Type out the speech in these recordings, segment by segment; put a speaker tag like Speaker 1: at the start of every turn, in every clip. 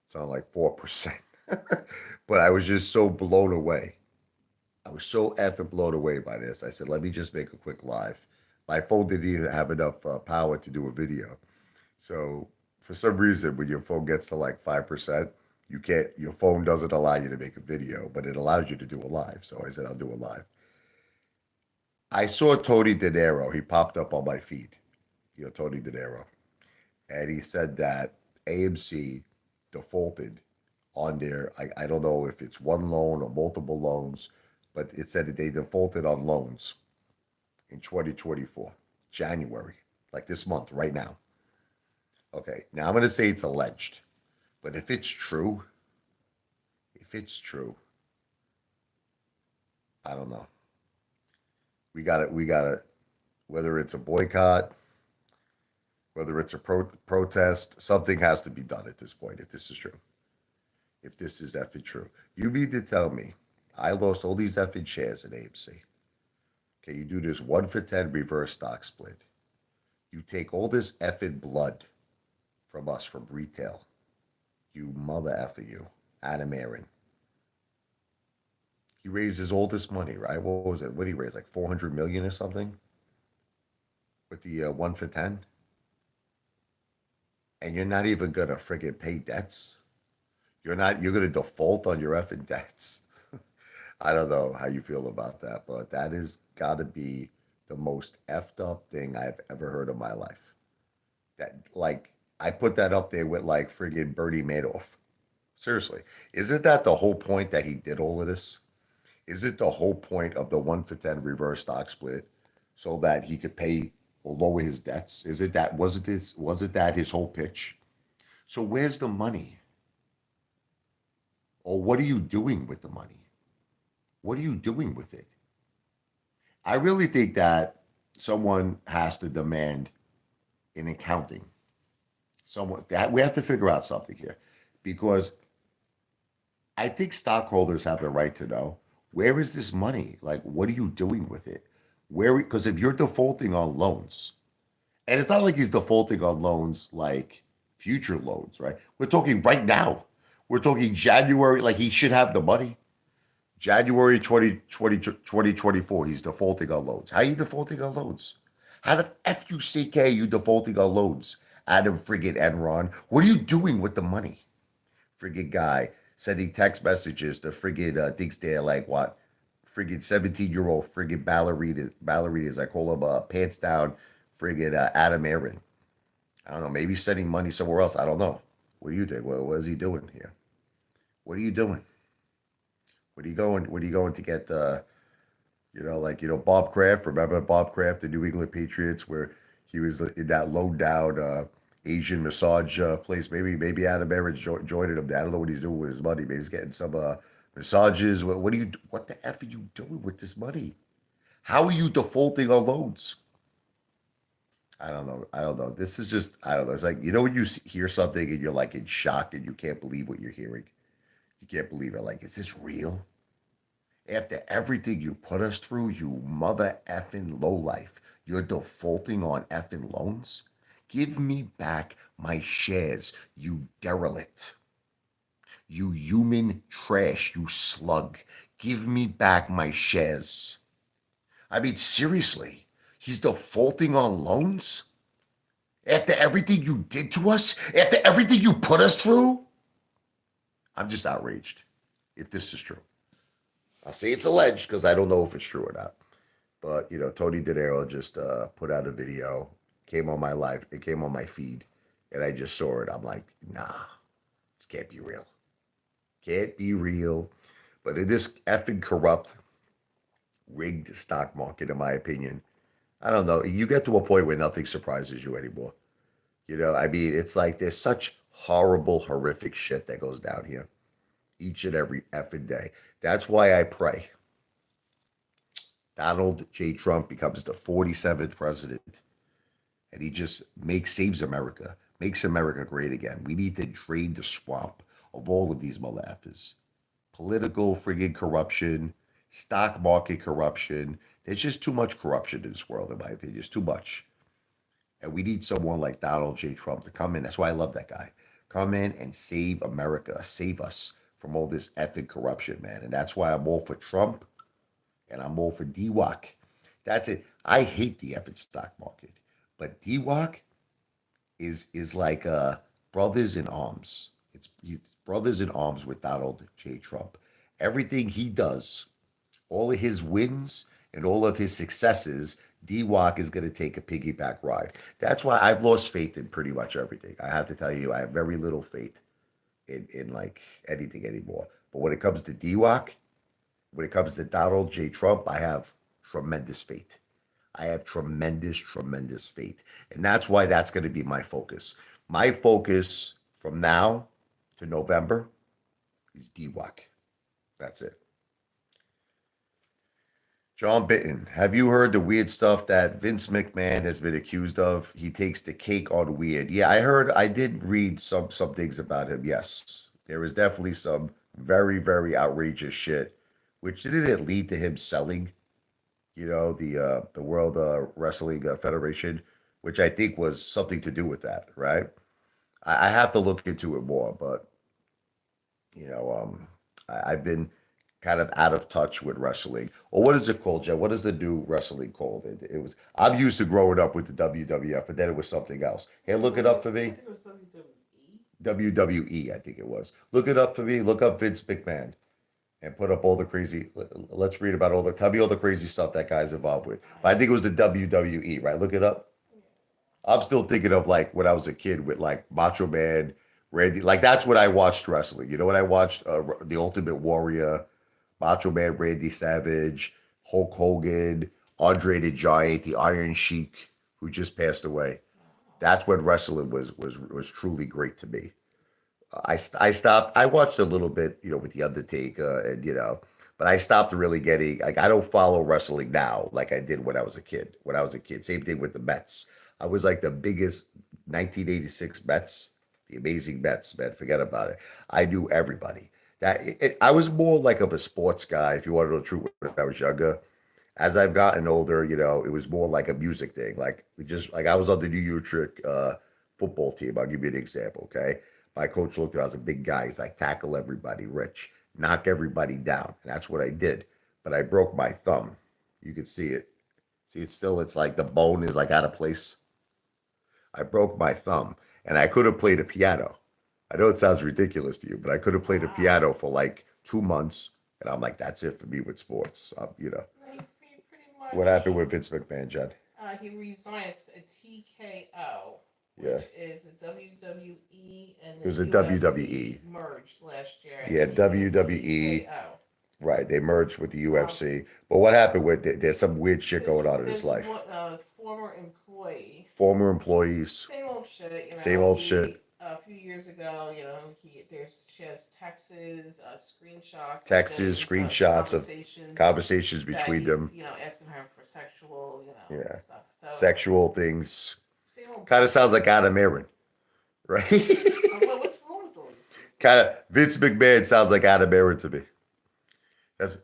Speaker 1: Sound like 4%. But I was just so blown away. I was so effing blown away by this. I said, let me just make a quick live. My phone didn't even have enough power to do a video. So for some reason, when your phone gets to like 5%, you can't, your phone doesn't allow you to make a video, but it allows you to do a live. So I said, I'll do a live. I saw Tony De Niro. He popped up on my feed, Tony De Niro. And he said that AMC defaulted on their, I don't know if it's one loan or multiple loans, but it said that they defaulted on loans in 2024, January, like this month, right now. Okay, now I'm going to say it's alleged, but if it's true, I don't know. We got to, whether it's a boycott, whether it's a protest, something has to be done at this point if this is true. If this is effing true. You mean to tell me I lost all these effing shares in AMC? Okay, you do this 1 for 10 reverse stock split. You take all this effing blood from us from retail. You mother effer you, Adam Aaron. He raises all this money, right? What was it? What did he raise? Like 400 million or something with the 1 for 10, and you're not even gonna friggin' pay debts. You're not. You're gonna default on your effing debts. I don't know how you feel about that, but that has got to be the most effed up thing I've ever heard in my life. That like I put that up there with like friggin' Bernie Madoff. Seriously, isn't that the whole point that he did all of this? Is it the whole point of the 1 for 10 reverse stock split so that he could pay or lower his debts? Is it that was it that his whole pitch? So where's the money? Or what are you doing with the money? What are you doing with it? I really think that someone has to demand an accounting. Someone that we have to figure out something here because I think stockholders have the right to know where is this money? Like, what are you doing with it? Where, because if you're defaulting on loans, and it's not like he's defaulting on loans like future loans, right? We're talking right now. We're talking January, like he should have the money. January 2024, he's defaulting on loans. How are you defaulting on loans? How the FUCK are you defaulting on loans? Adam friggin' Enron. What are you doing with the money? Friggin' guy sending text messages to friggin' thinks they're like what? Friggin' 17-year-old friggin' ballerinas. I call them pants down friggin' Adam Aaron. I don't know, maybe sending money somewhere else. I don't know. What do you think? What is he doing here? What are you doing? What are you going? What are you going to get? Bob Kraft. Remember Bob Kraft, the New England Patriots, where he was in that low down Asian massage place. Maybe Adam Aaron's joining him. I don't know what he's doing with his money. Maybe he's getting some massages. What do you? What the f are you doing with this money? How are you defaulting on loans? I don't know. I don't know. This is just I don't know. It's like when you hear something and you're like in shock and you can't believe what you're hearing. You can't believe it. Like, is this real? After everything you put us through, you mother effing lowlife, you're defaulting on effing loans? Give me back my shares, you derelict. You human trash, you slug. Give me back my shares. I mean, seriously, he's defaulting on loans? After everything you did to us? After everything you put us through? I'm just outraged if this is true. I'll say it's alleged because I don't know if it's true or not. But Tony De Niro just put out a video, came on my live, it came on my feed, and I just saw it. I'm like, nah, this can't be real. Can't be real. But in this effing corrupt, rigged stock market, in my opinion, I don't know. You get to a point where nothing surprises you anymore. I mean, it's like there's such horrible, horrific shit that goes down here each and every effing day. That's why I pray Donald J. Trump becomes the 47th president and he just saves America, makes America great again. We need to drain the swamp of all of these mother effers. Political friggin' corruption, stock market corruption. There's just too much corruption in this world, in my opinion. It's too much. And we need someone like Donald J. Trump to come in. That's why I love that guy. Come in and save America, save us from all this effing corruption, man. And that's why I'm all for Trump and I'm all for DWAC. That's it. I hate the effing stock market, but DWAC is like brothers in arms. It's brothers in arms with Donald J. Trump. Everything he does, all of his wins and all of his successes, DWAC is going to take a piggyback ride. That's why I've lost faith in pretty much everything. I have to tell you, I have very little faith in like anything anymore. But when it comes to DWAC, when it comes to Donald J. Trump, I have tremendous faith. I have tremendous, tremendous faith. And that's why that's going to be my focus. My focus from now to November is DWAC. That's it. John Bitton, have you heard the weird stuff that Vince McMahon has been accused of? He takes the cake on weird. Yeah, I heard. I did read some things about him. Yes, there was definitely some very very outrageous shit, which didn't it lead to him selling, the World Wrestling Federation, which I think was something to do with that, right? I have to look into it more, but I've been kind of out of touch with wrestling. Or what is it called, Jen? What is the new wrestling called? It was I'm used to growing up with the WWF, but then it was something else. Hey, look it up for
Speaker 2: I
Speaker 1: me.
Speaker 2: think it was WWE.
Speaker 1: WWE, I think it was. Look it up for me. Look up Vince McMahon and put up all the crazy. Let's read about tell me all the crazy stuff that guy's involved with. But I think it was the WWE, right? Look it up. I'm still thinking of like when I was a kid with like Macho Man, Randy. Like that's when I watched wrestling. You know when I watched the Ultimate Warrior, Macho Man, Randy Savage, Hulk Hogan, Andre the Giant, the Iron Sheik, who just passed away. That's when wrestling was truly great to me. I stopped. I watched a little bit, with the Undertaker, and but I stopped really getting like I don't follow wrestling now like I did when I was a kid. When I was a kid, same thing with the Mets. I was like the biggest 1986 Mets, the amazing Mets, man. Forget about it. I knew everybody. I was more like of a sports guy, if you want to know the truth, when I was younger. As I've gotten older, it was more like a music thing. Like just like I was on the New York football team. I'll give you an example, okay? My coach looked at me, I was a big guy. He's like, tackle everybody, Rich. Knock everybody down. And that's what I did. But I broke my thumb. You can see it. See, it's like the bone is like out of place. I broke my thumb and I could have played a piano. I know it sounds ridiculous to you, but I could have played a
Speaker 2: Wow.
Speaker 1: piano for like 2 months. And I'm like, that's it for me with sports.
Speaker 2: He pretty
Speaker 1: What happened
Speaker 2: much
Speaker 1: with Vince McMahon, Judd?
Speaker 2: he resigned a TKO,
Speaker 1: Yeah,
Speaker 2: which is the WWE and
Speaker 1: it was
Speaker 2: the
Speaker 1: a
Speaker 2: UFC
Speaker 1: WWE.
Speaker 2: merged last year, and
Speaker 1: Yeah,
Speaker 2: he became
Speaker 1: WWE.
Speaker 2: TKO.
Speaker 1: Right, they merged with the
Speaker 2: Um,
Speaker 1: UFC. But what happened with there's some weird shit
Speaker 2: this
Speaker 1: going on in his
Speaker 2: this
Speaker 1: life.
Speaker 2: former employee,
Speaker 1: Former employees,
Speaker 2: same old shit.
Speaker 1: same old shit.
Speaker 2: A few years ago, she has screenshots of
Speaker 1: Texts,
Speaker 2: his
Speaker 1: screenshots of conversations
Speaker 2: that
Speaker 1: between
Speaker 2: he's
Speaker 1: them.
Speaker 2: asking her for sexual
Speaker 1: Yeah,
Speaker 2: stuff. So
Speaker 1: sexual things.
Speaker 2: same old
Speaker 1: Kind of sounds
Speaker 2: bullshit.
Speaker 1: like Adam Aaron, right?
Speaker 2: What's wrong with all these people?
Speaker 1: Kind of Vince McMahon sounds like Adam Aaron to me.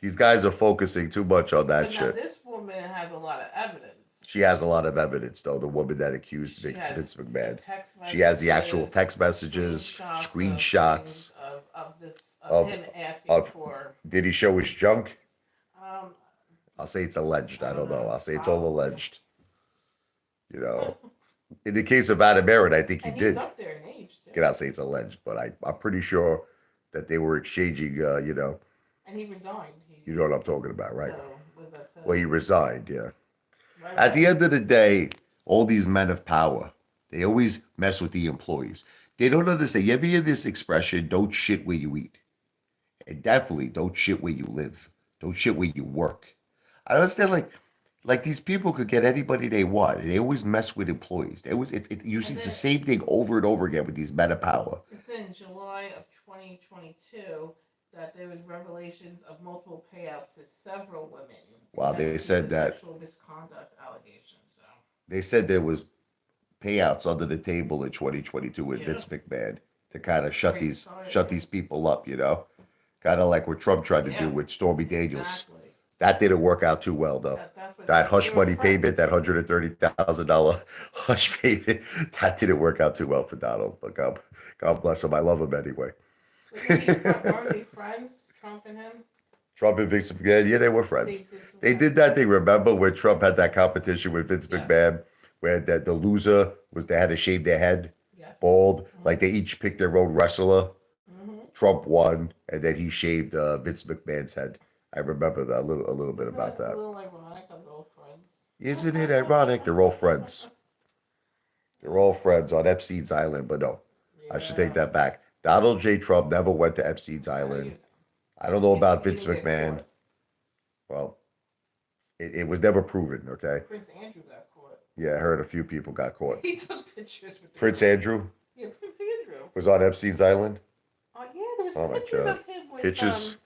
Speaker 1: These guys are focusing too much on that
Speaker 2: But now
Speaker 1: shit.
Speaker 2: this woman has a lot of evidence.
Speaker 1: She has a lot of evidence, though. The woman that accused
Speaker 2: She
Speaker 1: Vince
Speaker 2: has
Speaker 1: McMahon.
Speaker 2: text
Speaker 1: She has the actual
Speaker 2: messages,
Speaker 1: text messages,
Speaker 2: screenshots of things
Speaker 1: screenshots
Speaker 2: of
Speaker 1: of
Speaker 2: him asking
Speaker 1: of.
Speaker 2: for.
Speaker 1: Did he show his junk?
Speaker 2: Um,
Speaker 1: I'll say it's alleged.
Speaker 2: I
Speaker 1: I
Speaker 2: don't
Speaker 1: don't know.
Speaker 2: know,
Speaker 1: I'll say it's all
Speaker 2: probably.
Speaker 1: alleged. You know, in the case of Adam Aaron, I think he
Speaker 2: And he's
Speaker 1: did.
Speaker 2: up there in age too.
Speaker 1: Can I say it's alleged? But I'm pretty sure that they were exchanging.
Speaker 2: And he resigned.
Speaker 1: You know what I'm talking about, right?
Speaker 2: So was that
Speaker 1: Well, he resigned. Yeah.
Speaker 2: right
Speaker 1: At the
Speaker 2: away?
Speaker 1: end of the day, all these men of power, they always mess with the employees. They don't understand. You ever hear this expression, don't shit where you eat? And definitely don't shit where you live. Don't shit where you work. I don't understand like these people could get anybody they want. And they always mess with employees. They always you see
Speaker 2: And
Speaker 1: it's the
Speaker 2: then
Speaker 1: same thing over and over again with these men of power.
Speaker 2: it's in July of 2022 that there was revelations of multiple payouts to several women
Speaker 1: Wow, they
Speaker 2: connected to
Speaker 1: said
Speaker 2: the
Speaker 1: that
Speaker 2: sexual misconduct allegations. So
Speaker 1: they said there was payouts under the table in 2022 with
Speaker 2: yeah,
Speaker 1: Vince McMahon to kind of
Speaker 2: great start.
Speaker 1: shut these people up. Kind of like what Trump tried to do
Speaker 2: Yeah,
Speaker 1: with Stormy Daniels.
Speaker 2: exactly.
Speaker 1: That didn't work out too well though.
Speaker 2: That's what
Speaker 1: That hush
Speaker 2: They were
Speaker 1: money payment,
Speaker 2: friends.
Speaker 1: that $130,000 hush payment, that didn't work out too well for Donald. But God bless him. I love him anyway.
Speaker 2: Weren't they friends, Trump and him?
Speaker 1: Trump and Vince McMahon, yeah, they were
Speaker 2: They
Speaker 1: friends.
Speaker 2: did some
Speaker 1: They
Speaker 2: kind of
Speaker 1: did that thing. Remember when Trump had that competition with Vince
Speaker 2: yes,
Speaker 1: McMahon, where the loser was they had to shave their head
Speaker 2: yes.
Speaker 1: bald, like
Speaker 2: Mm-hmm.
Speaker 1: they each picked their own wrestler.
Speaker 2: Mm-hmm.
Speaker 1: Trump won, and then he shaved Vince McMahon's head. I remember that a little bit
Speaker 2: Isn't
Speaker 1: about
Speaker 2: that a
Speaker 1: that.
Speaker 2: little ironic that they're all friends?
Speaker 1: Isn't it ironic? They're all friends. They're all friends on Epstein's Island, but no, I should take
Speaker 2: Yeah.
Speaker 1: that back. Donald J. Trump never went to Epstein's
Speaker 2: How do
Speaker 1: Island.
Speaker 2: you
Speaker 1: I don't know about
Speaker 2: he
Speaker 1: Vince
Speaker 2: didn't get
Speaker 1: McMahon.
Speaker 2: caught?
Speaker 1: Well, it was never proven, okay?
Speaker 2: Prince Andrew got caught.
Speaker 1: Yeah, I heard a few people got caught.
Speaker 2: He took pictures with the
Speaker 1: Prince
Speaker 2: girl.
Speaker 1: Andrew
Speaker 2: Yeah, Prince Andrew.
Speaker 1: was on Epstein's Island.
Speaker 2: Oh yeah, there was
Speaker 1: Oh my
Speaker 2: pictures
Speaker 1: God.
Speaker 2: of him
Speaker 1: Pictures.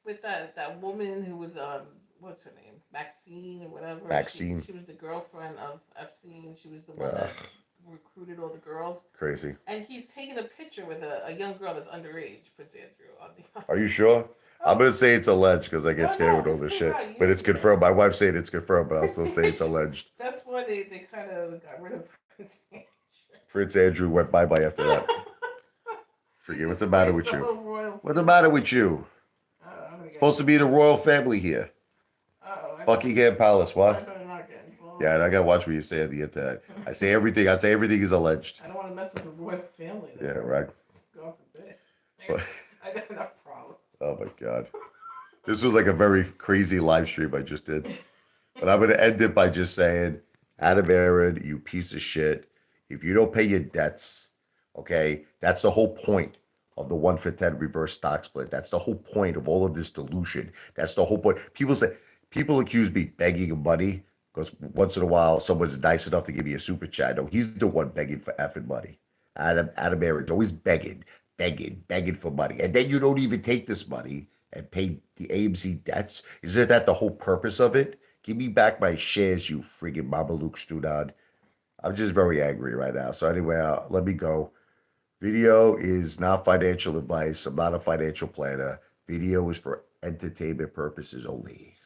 Speaker 2: with that woman who was what's her name, Maxine or whatever.
Speaker 1: Maxine.
Speaker 2: She was the girlfriend of Epstein. She was the one
Speaker 1: Ugh,
Speaker 2: that recruited all the girls.
Speaker 1: crazy.
Speaker 2: And he's taking a picture with a young girl that's underage, Prince Andrew. On the
Speaker 1: Are you sure? I'm gonna say it's alleged because I get
Speaker 2: No,
Speaker 1: scared with all
Speaker 2: this
Speaker 1: this
Speaker 2: came
Speaker 1: shit.
Speaker 2: out
Speaker 1: But it's
Speaker 2: years ago.
Speaker 1: confirmed. My wife's saying it's confirmed, but I'll still say it's alleged.
Speaker 2: That's why they kind of got rid of Prince Andrew.
Speaker 1: Prince Andrew went bye bye after that. Forget what's the matter with you? What's the matter with you? Supposed to be the royal family here. Buckingham Palace,
Speaker 2: I
Speaker 1: what?
Speaker 2: better not get involved.
Speaker 1: Yeah, and I gotta watch what you say on the internet. I say everything is alleged.
Speaker 2: I don't want to mess with the royal family.
Speaker 1: Yeah, right.
Speaker 2: God forbid.
Speaker 1: But-
Speaker 2: I got enough problems.
Speaker 1: Oh my God. This was like a very crazy live stream I just did. But I'm going to end it by just saying, Adam Aaron, you piece of shit. If you don't pay your debts, okay, that's the whole point of the 1-for-10 reverse stock split. That's the whole point of all of this dilution. That's the whole point. People accuse me begging money because once in a while someone's nice enough to give me a super chat. No, he's the one begging for effing money. Adam Aaron's always begging for money. And then you don't even take this money and pay the AMC debts. Isn't that the whole purpose of it? Give me back my shares, you friggin' Mamaluk Studad. I'm just very angry right now. So anyway, let me go. Video is not financial advice. I'm not a financial planner. Video is for entertainment purposes only.